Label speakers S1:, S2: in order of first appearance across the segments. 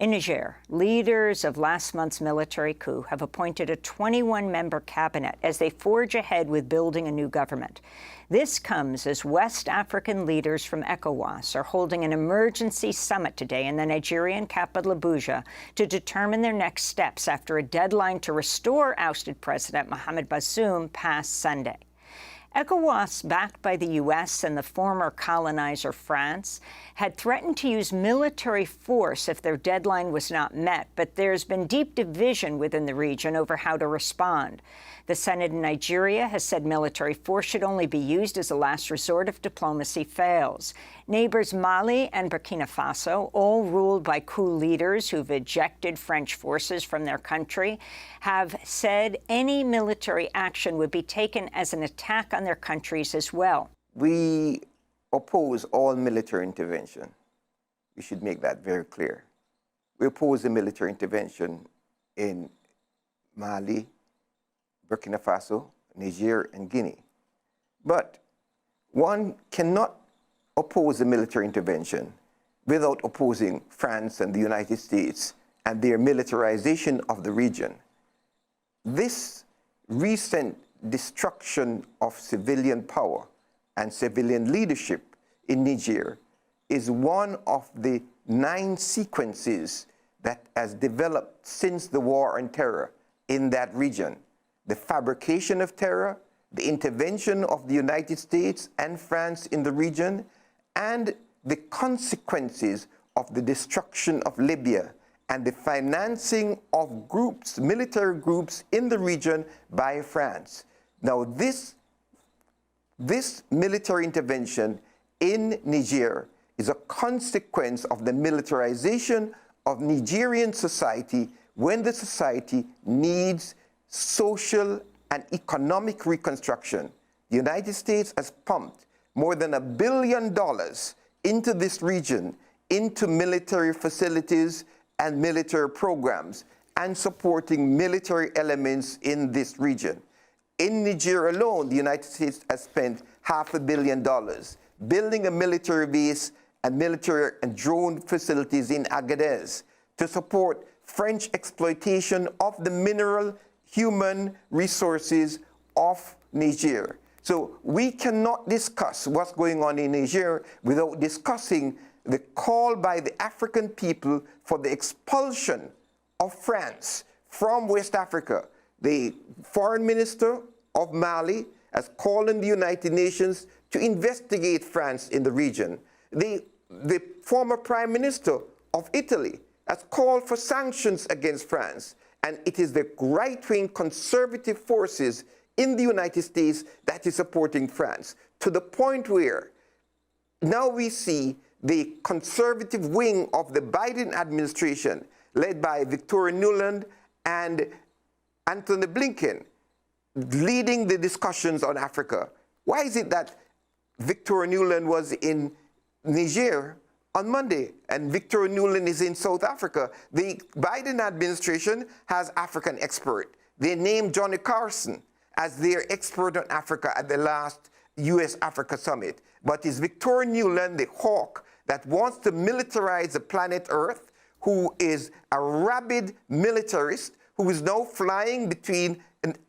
S1: In Niger, leaders of last month's military coup have appointed a 21-member cabinet as they forge ahead with building a new government. This comes as West African leaders from ECOWAS are holding an emergency summit today in the Nigerian capital Abuja to determine their next steps after a deadline to restore ousted President Mohamed Bazoum passed Sunday. ECOWAS, backed by the U.S. and the former colonizer France, had threatened to use military force if their deadline was not met, but there's been deep division within the region over how to respond. The Senate in Nigeria has said military force should only be used as a last resort if diplomacy fails. Neighbors Mali and Burkina Faso, all ruled by coup leaders who've ejected French forces from their country, have said any military action would be taken as an attack on their countries as well.
S2: We oppose all military intervention. We should make that very clear. We oppose the military intervention in Mali, Burkina Faso, Niger, and Guinea. But one cannot oppose a military intervention without opposing France and the United States and their militarization of the region. This recent destruction of civilian power and civilian leadership in Niger is one of the 9 sequences that has developed since the war on terror in that region. The fabrication of terror, the intervention of the United States and France in the region, and the consequences of the destruction of Libya and the financing of groups, military groups in the region by France. Now this military intervention in Niger is a consequence of the militarization of Nigerian society when the society needs social and economic reconstruction. The United States has pumped more than $1 billion into this region, into military facilities and military programs, and supporting military elements in this region. In Niger alone, the United States has spent $500 million building a military base and military and drone facilities in Agadez to support French exploitation of the mineral human resources of Niger. So we cannot discuss what's going on in Niger without discussing the call by the African people for the expulsion of France from West Africa. The foreign minister of Mali has called on the United Nations to investigate France in the region. The former prime minister of Italy has called for sanctions against France. And it is the right-wing conservative forces in the United States that is supporting France, to the point where now we see the conservative wing of the Biden administration, led by Victoria Nuland and Antony Blinken, leading the discussions on Africa. Why is it that Victoria Nuland was in Niger on Monday, and Victoria Nuland is in South Africa? The Biden administration has African expert. They named Johnny Carson as their expert on Africa at the last US-Africa summit. But it's Victoria Nuland, the hawk that wants to militarize the planet Earth, who is a rabid militarist, who is now flying between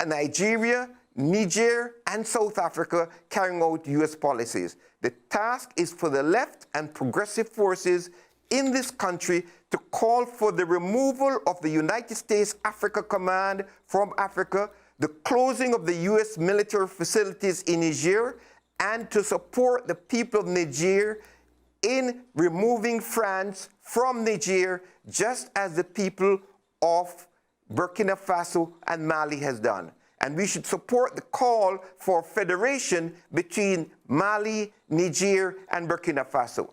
S2: Nigeria, Niger, and South Africa, carrying out US policies. The task is for the left and progressive forces in this country to call for the removal of the United States Africa Command from Africa, the closing of the US military facilities in Niger, and to support the people of Niger in removing France from Niger, just as the people of Burkina Faso and Mali has done. And we should support the call for federation between Mali, Niger, and Burkina Faso.